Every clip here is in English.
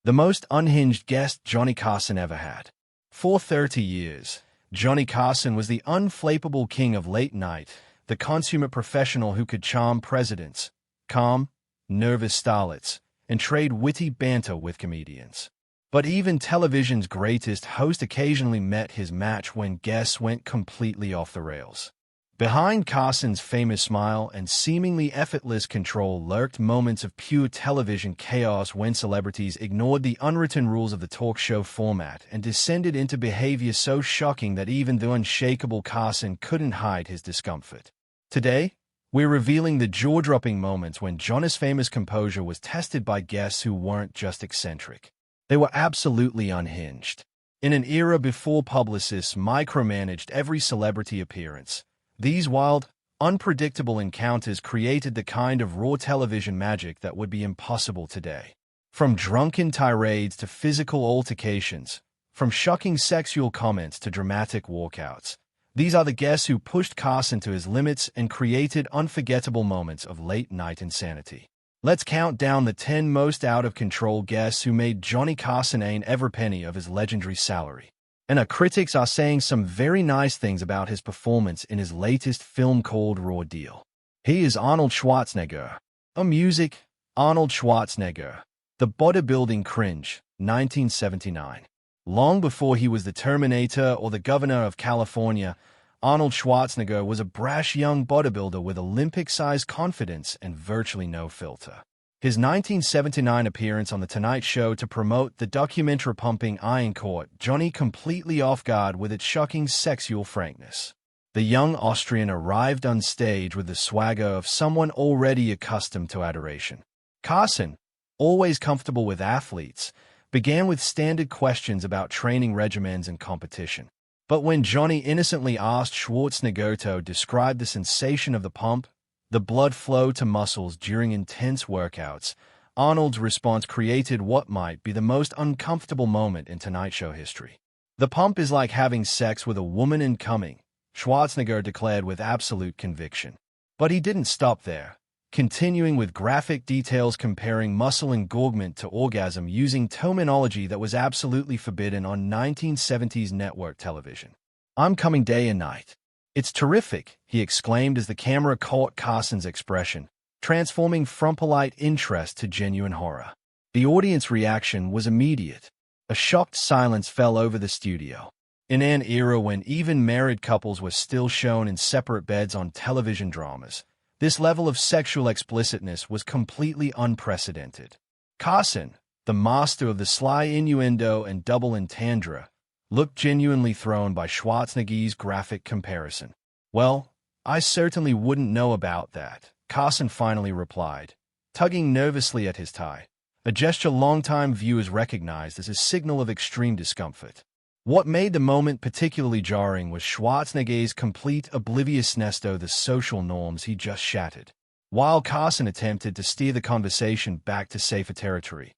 the most unhinged guest Johnny Carson ever had. For 30 years, Johnny Carson was the unflappable king of late night, the consummate professional who could charm presidents, calm, nervous starlets, and trade witty banter with comedians. But even television's greatest host occasionally met his match when guests went completely off the rails. Behind Carson's famous smile and seemingly effortless control lurked moments of pure television chaos when celebrities ignored the unwritten rules of the talk show format and descended into behavior so shocking that even the unshakable Carson couldn't hide his discomfort. Today, we're revealing the jaw-dropping moments when Johnny's famous composure was tested by guests who weren't just eccentric. They were absolutely unhinged. In an era before publicists micromanaged every celebrity appearance, these wild, unpredictable encounters created the kind of raw television magic that would be impossible today. From drunken tirades to physical altercations, from shocking sexual comments to dramatic walkouts, these are the guests who pushed Carson to his limits and created unforgettable moments of late-night insanity. Let's count down the 10 most out-of-control guests who made Johnny Carson earn every penny of his legendary salary. And our critics are saying some very nice things about his performance in his latest film called Raw Deal. He is Arnold Schwarzenegger. Music, Arnold Schwarzenegger. The bodybuilding cringe, 1979. Long before he was the Terminator or the governor of California, Arnold Schwarzenegger was a brash young bodybuilder with Olympic-sized confidence and virtually no filter. His 1979 appearance on The Tonight Show to promote the documentary Pumping Iron caught Johnny completely off guard with its shocking sexual frankness. The young Austrian arrived on stage with the swagger of someone already accustomed to adoration. Carson, always comfortable with athletes, began with standard questions about training regimens and competition. But when Johnny innocently asked Schwarzenegger to describe the sensation of the pump, the blood flow to muscles during intense workouts, Arnold's response created what might be the most uncomfortable moment in Tonight Show history. "The pump is like having sex with a woman and coming," Schwarzenegger declared with absolute conviction. But he didn't stop there, continuing with graphic details comparing muscle engorgement to orgasm using terminology that was absolutely forbidden on 1970s network television. "I'm coming day and night. It's terrific," he exclaimed as the camera caught Carson's expression, transforming from polite interest to genuine horror. The audience reaction was immediate. A shocked silence fell over the studio. In an era when even married couples were still shown in separate beds on television dramas, this level of sexual explicitness was completely unprecedented. Carson, the master of the sly innuendo and double entendre, looked genuinely thrown by Schwarzenegger's graphic comparison. "Well, I certainly wouldn't know about that," Carson finally replied, tugging nervously at his tie, a gesture longtime viewers recognized as a signal of extreme discomfort. What made the moment particularly jarring was Schwarzenegger's complete obliviousness to the social norms he just shattered. While Carson attempted to steer the conversation back to safer territory,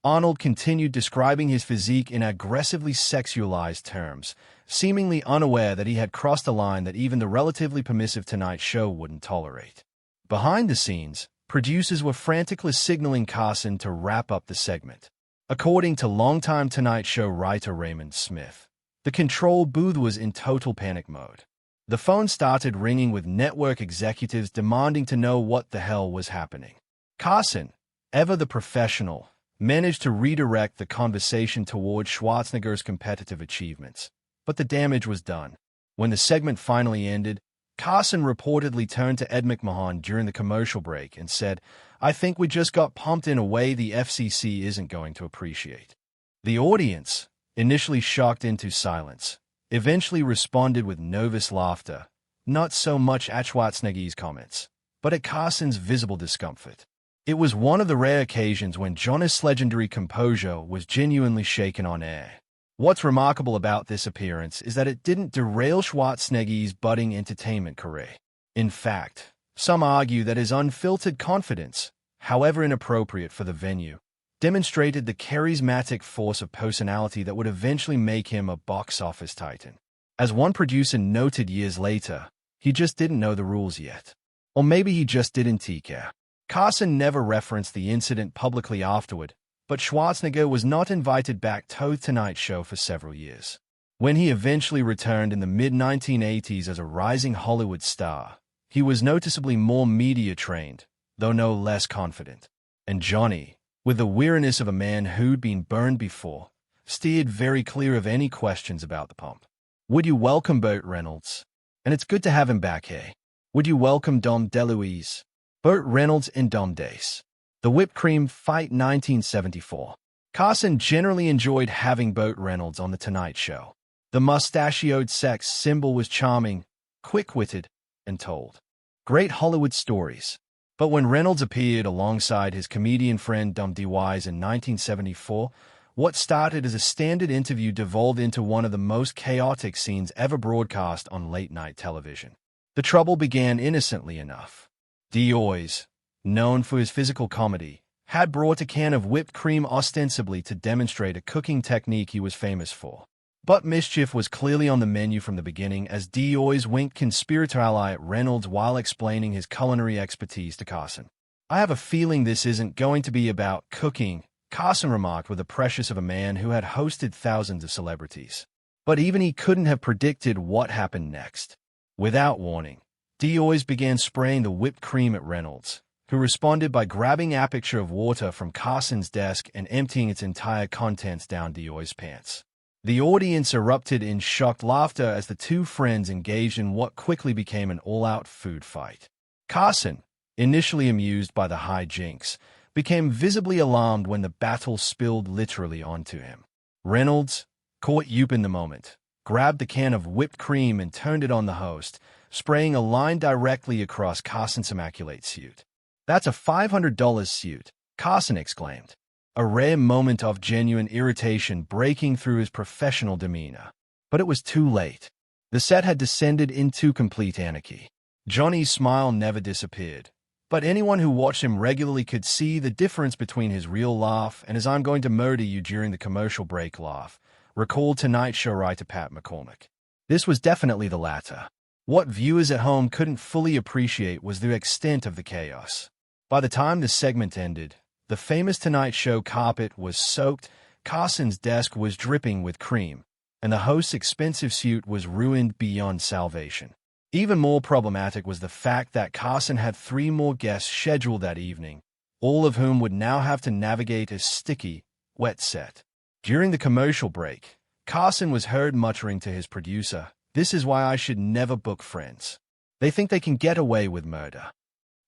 Arnold continued describing his physique in aggressively sexualized terms, seemingly unaware that he had crossed a line that even the relatively permissive Tonight Show wouldn't tolerate. Behind the scenes, producers were frantically signaling Carson to wrap up the segment. According to longtime Tonight Show writer Raymond Smith, the control booth was in total panic mode. The phone started ringing with network executives demanding to know what the hell was happening. Carson, ever the professional, managed to redirect the conversation toward Schwarzenegger's competitive achievements. But the damage was done. When the segment finally ended, Carson reportedly turned to Ed McMahon during the commercial break and said, "I think we just got pumped in a way the FCC isn't going to appreciate." The audience, initially shocked into silence, eventually responded with nervous laughter, not so much at Schwarzenegger's comments, but at Carson's visible discomfort. It was one of the rare occasions when Johnny's legendary composure was genuinely shaken on air. What's remarkable about this appearance is that it didn't derail Schwarzenegger's budding entertainment career. In fact, some argue that his unfiltered confidence, however inappropriate for the venue, demonstrated the charismatic force of personality that would eventually make him a box office titan. As one producer noted years later, he just didn't know the rules yet. Or maybe he just didn't care. Carson never referenced the incident publicly afterward, but Schwarzenegger was not invited back to The Tonight Show for several years. When he eventually returned in the mid-1980s as a rising Hollywood star, he was noticeably more media-trained, though no less confident. And Johnny, with the weariness of a man who'd been burned before, steered very clear of any questions about the pump. Would you welcome Burt Reynolds? And it's good to have him back, hey? Would you welcome Dom DeLuise? Burt Reynolds and Dom Dace. The Whipped Cream Fight 1974. Carson generally enjoyed having Burt Reynolds on The Tonight Show. The mustachioed sex symbol was charming, quick-witted, and told great Hollywood stories. But when Reynolds appeared alongside his comedian friend Dom DeWise in 1974, what started as a standard interview devolved into one of the most chaotic scenes ever broadcast on late-night television. The trouble began innocently enough. DeWise, known for his physical comedy, had brought a can of whipped cream ostensibly to demonstrate a cooking technique he was famous for. But mischief was clearly on the menu from the beginning as DeWise winked conspiratorially at Reynolds while explaining his culinary expertise to Carson. "I have a feeling this isn't going to be about cooking," Carson remarked with the precious of a man who had hosted thousands of celebrities. But even he couldn't have predicted what happened next. Without warning, DeWise began spraying the whipped cream at Reynolds, who responded by grabbing a pitcher of water from Carson's desk and emptying its entire contents down DeWise's pants. The audience erupted in shocked laughter as the two friends engaged in what quickly became an all-out food fight. Carson, initially amused by the hijinks, became visibly alarmed when the battle spilled literally onto him. Reynolds, caught in the moment, grabbed the can of whipped cream and turned it on the host, spraying a line directly across Carson's immaculate suit. "That's a $500 suit," Carson exclaimed, a rare moment of genuine irritation breaking through his professional demeanor. But it was too late. The set had descended into complete anarchy. Johnny's smile never disappeared, but anyone who watched him regularly could see the difference between his real laugh and his "I'm going to murder you during the commercial break" laugh, recalled Tonight Show writer Pat McCormick. This was definitely the latter. What viewers at home couldn't fully appreciate was the extent of the chaos. By the time the segment ended, the famous Tonight Show carpet was soaked, Carson's desk was dripping with cream, and the host's expensive suit was ruined beyond salvation. Even more problematic was the fact that Carson had 3 more guests scheduled that evening, all of whom would now have to navigate a sticky, wet set. During the commercial break, Carson was heard muttering to his producer, "This is why I should never book friends. They think they can get away with murder."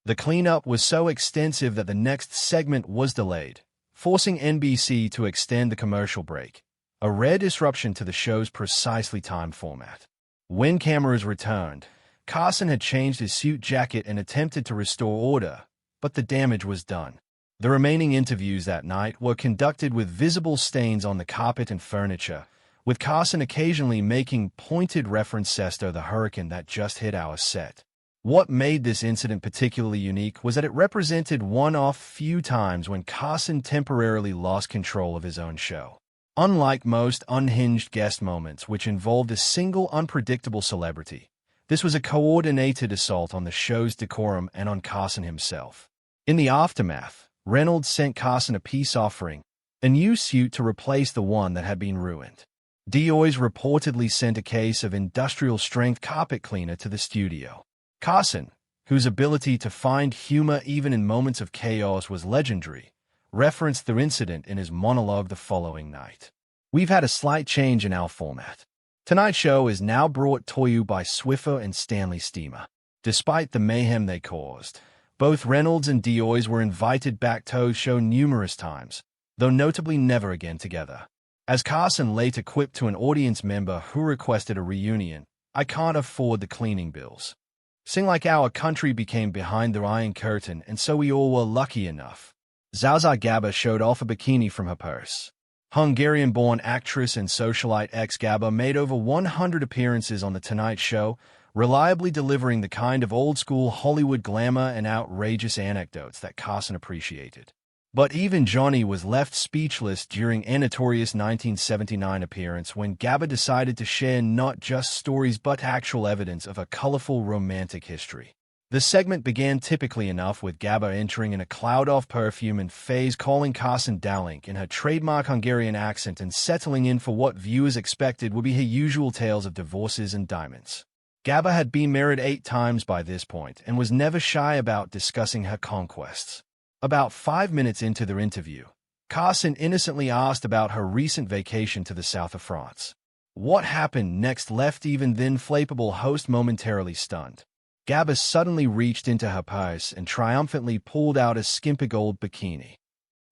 The cleanup was so extensive that the next segment was delayed, forcing NBC to extend the commercial break, a rare disruption to the show's precisely timed format. When cameras returned, Carson had changed his suit jacket and attempted to restore order, but the damage was done. The remaining interviews that night were conducted with visible stains on the carpet and furniture, with Carson occasionally making pointed references to the hurricane that just hit our set. What made this incident particularly unique was that it represented one of few times when Carson temporarily lost control of his own show. Unlike most unhinged guest moments which involved a single unpredictable celebrity, this was a coordinated assault on the show's decorum and on Carson himself. In the aftermath, Reynolds sent Carson a peace offering, a new suit to replace the one that had been ruined. DeWise reportedly sent a case of industrial-strength carpet cleaner to the studio. Carson, whose ability to find humor even in moments of chaos was legendary, referenced the incident in his monologue the following night. "We've had a slight change in our format. Tonight's show is now brought to you by Swiffer and Stanley Steamer. Despite the mayhem they caused, both Reynolds and DeWise were invited back to the show numerous times, though notably never again together." As Carson later quipped to an audience member who requested a reunion, "I can't afford the cleaning bills. Seemed like our country became behind the Iron Curtain, and so we all were lucky enough." Zaza Gabba showed off a bikini from her purse. Hungarian-born actress and socialite ex-Gabba made over 100 appearances on The Tonight Show, reliably delivering the kind of old-school Hollywood glamour and outrageous anecdotes that Carson appreciated. But even Johnny was left speechless during a notorious 1979 appearance when Gabba decided to share not just stories but actual evidence of a colorful romantic history. The segment began typically enough with Gaba entering in a cloud of perfume and Faze calling Carson darling in her trademark Hungarian accent and settling in for what viewers expected would be her usual tales of divorces and diamonds. Gaba had been married 8 times by this point and was never shy about discussing her conquests. About 5 minutes into their interview, Carson innocently asked about her recent vacation to the south of France. What happened next left even then flappable host momentarily stunned. Gaba suddenly reached into her purse and triumphantly pulled out a skimpy gold bikini.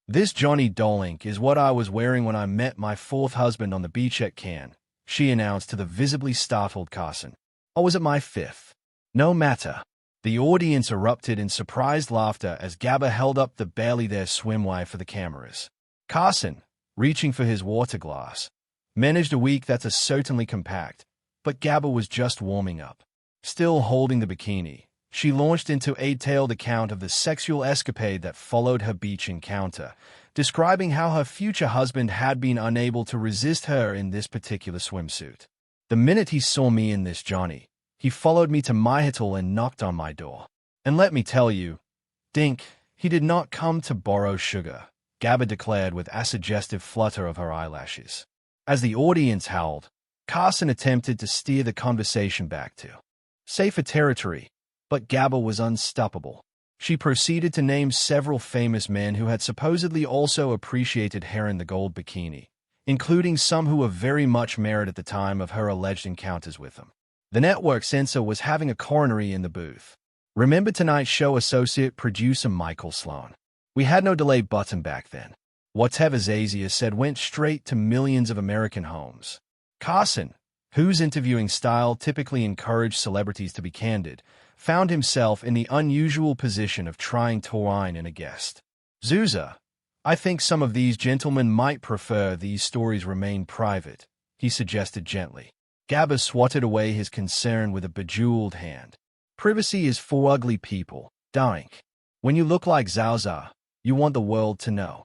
"This Johnny Dolink is what I was wearing when I met my 4th husband on the beach at Cannes," she announced to the visibly startled Carson. "Or was it my 5th? No matter." The audience erupted in surprised laughter as Gaba held up the barely there swimwear for the cameras. Carson, reaching for his water glass, managed a week that's certainly compact, but Gaba was just warming up. Still holding the bikini, she launched into a detailed account of the sexual escapade that followed her beach encounter, describing how her future husband had been unable to resist her in this particular swimsuit. "The minute he saw me in this Johnny, he followed me to my hotel and knocked on my door. And let me tell you, Dink, he did not come to borrow sugar," Gaba declared with a suggestive flutter of her eyelashes. As the audience howled, Carson attempted to steer the conversation back to safer territory, but Gaba was unstoppable. She proceeded to name several famous men who had supposedly also appreciated her in the gold bikini, including some who were very much married at the time of her alleged encounters with them. The network censor was having a coronary in the booth. Remember Tonight Show associate producer Michael Sloan? "We had no delay button back then. Whatever Zazia said went straight to millions of American homes." Carson, whose interviewing style typically encouraged celebrities to be candid, found himself in the unusual position of trying to whine in a guest. "Zuza, I think some of these gentlemen might prefer these stories remain private," he suggested gently. Gaba swatted away his concern with a bejeweled hand. "Privacy is for ugly people, Dink. When you look like Zaza, you want the world to know."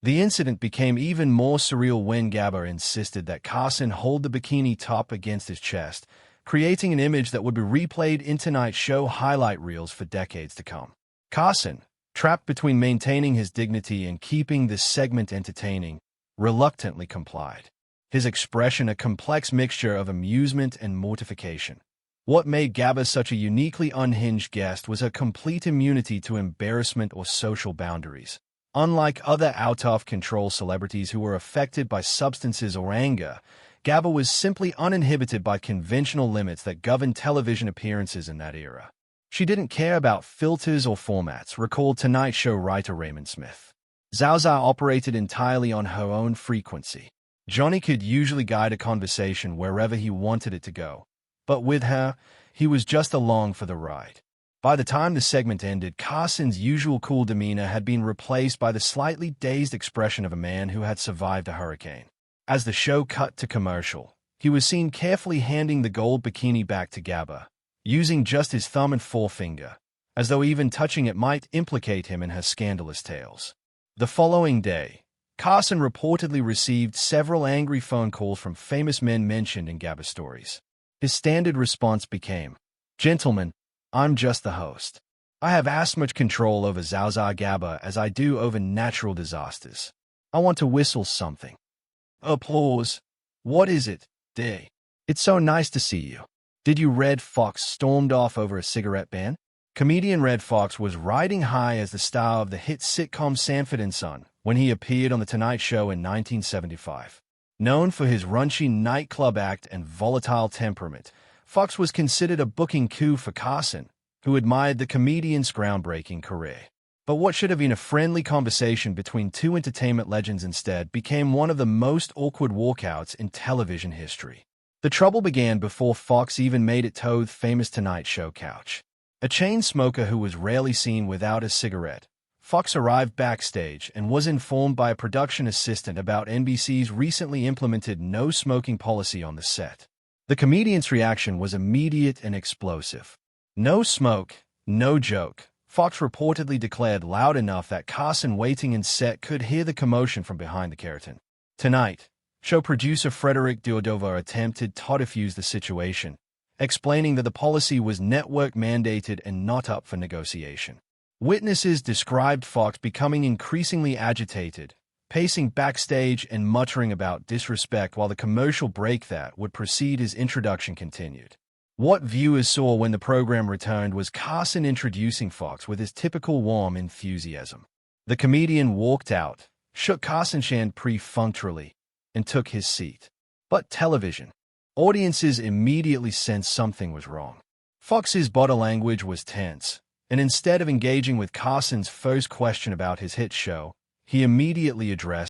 The incident became even more surreal when Gaba insisted that Carson hold the bikini top against his chest, creating an image that would be replayed in Tonight Show highlight reels for decades to come. Carson, trapped between maintaining his dignity and keeping this segment entertaining, reluctantly complied. His expression a complex mixture of amusement and mortification. What made Gaba such a uniquely unhinged guest was her complete immunity to embarrassment or social boundaries. Unlike other out-of-control celebrities who were affected by substances or anger, Gaba was simply uninhibited by conventional limits that governed television appearances in that era. She didn't care about filters or formats, recalled Tonight Show writer Raymond Smith. Zaza operated entirely on her own frequency. Johnny could usually guide a conversation wherever he wanted it to go, but with her, he was just along for the ride. By the time the segment ended, Carson's usual cool demeanor had been replaced by the slightly dazed expression of a man who had survived a hurricane. As the show cut to commercial, he was seen carefully handing the gold bikini back to Gaba, using just his thumb and forefinger, as though even touching it might implicate him in her scandalous tales. The following day, Carson reportedly received several angry phone calls from famous men mentioned in Gaba's stories. His standard response became, "Gentlemen, I'm just the host. I have as much control over Zaza Gaba as I do over natural disasters. I want to whistle something." Applause. "What is it, Day? It's so nice to see you. Did you?" Red Fox stormed off over a cigarette ban. Comedian Red Fox was riding high as the star of the hit sitcom Sanford and Son when he appeared on The Tonight Show in 1975. Known for his raunchy nightclub act and volatile temperament, Fox was considered a booking coup for Carson, who admired the comedian's groundbreaking career. But what should have been a friendly conversation between two entertainment legends instead became one of the most awkward walkouts in television history. The trouble began before Fox even made it to the famous Tonight Show couch. A chain smoker who was rarely seen without a cigarette, Fox arrived backstage and was informed by a production assistant about NBC's recently implemented no-smoking policy on the set. The comedian's reaction was immediate and explosive. "No smoke, no joke," Fox reportedly declared loud enough that Carson waiting in set could hear the commotion from behind the curtain. Tonight, show producer Frederick Diodova attempted to defuse the situation, explaining that the policy was network-mandated and not up for negotiation. Witnesses described Fox becoming increasingly agitated, pacing backstage and muttering about disrespect while the commercial break that would precede his introduction continued. What viewers saw when the program returned was Carson introducing Fox with his typical warm enthusiasm. The comedian walked out, shook Carson's hand perfunctorily, and took his seat. But television. Audiences immediately sensed something was wrong. Fox's body language was tense, and instead of engaging with Carson's first question about his hit show, he immediately addressed